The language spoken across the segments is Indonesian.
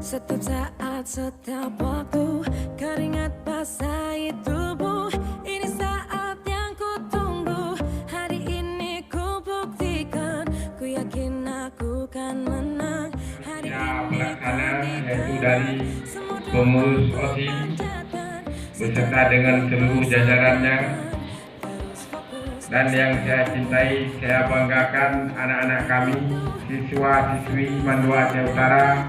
Setiap saat, setiap waktu, keringat basahi tubuh. Ini saat yang ku tunggu. Hari ini ku buktikan, ku yakin aku kan menang. Hari ini Yaitu dari pengurus OSIS beserta dengan seluruh jajarannya, dan yang saya cintai, saya banggakan anak-anak kami, siswa-siswi Mandua Aceh Utara,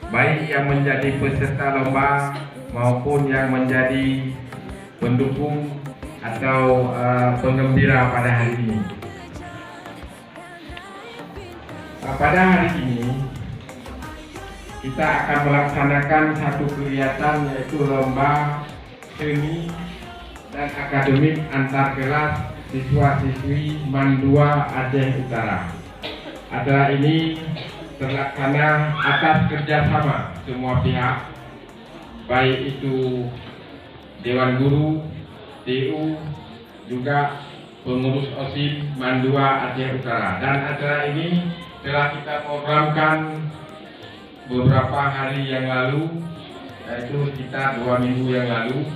baik yang menjadi peserta lomba maupun yang menjadi pendukung atau penggembira pada hari ini. Pada hari ini kita akan melaksanakan satu kegiatan, yaitu lomba seni dan akademik antar kelas siswa-siswi Mandua Aceh Utara. Acara ini terlaksana atas kerjasama semua pihak, baik itu Dewan Guru, TU, juga pengurus OSIS Mandua Aceh Utara. Dan acara ini telah kita programkan beberapa hari yang lalu, yaitu sekitar 2 minggu yang lalu,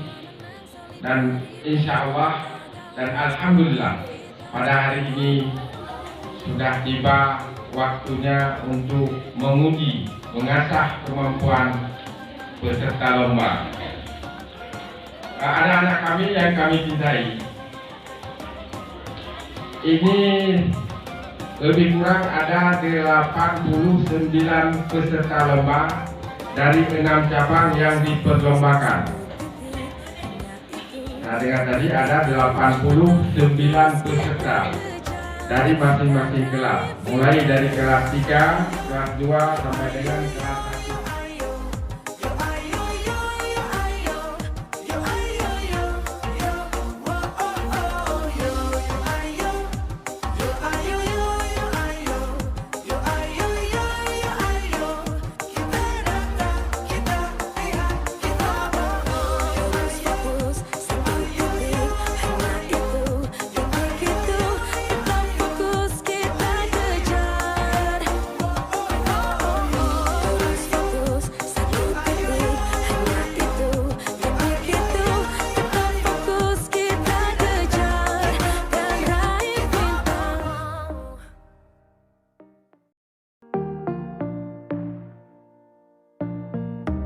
dan insya Allah dan alhamdulillah pada hari ini sudah tiba waktunya untuk menguji, mengasah kemampuan peserta lomba. Anak-anak kami yang kami cintai, ini lebih kurang ada 89 peserta lomba dari 6 cabang yang diperlombakan. Nah, dengan tadi ada 89 peserta dari masing-masing kelas, mulai dari kelas 3, kelas 2 sampai dengan kelas 1.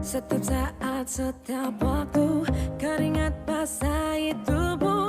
Setiap saat, setiap waktu, keringat basahi tubuh.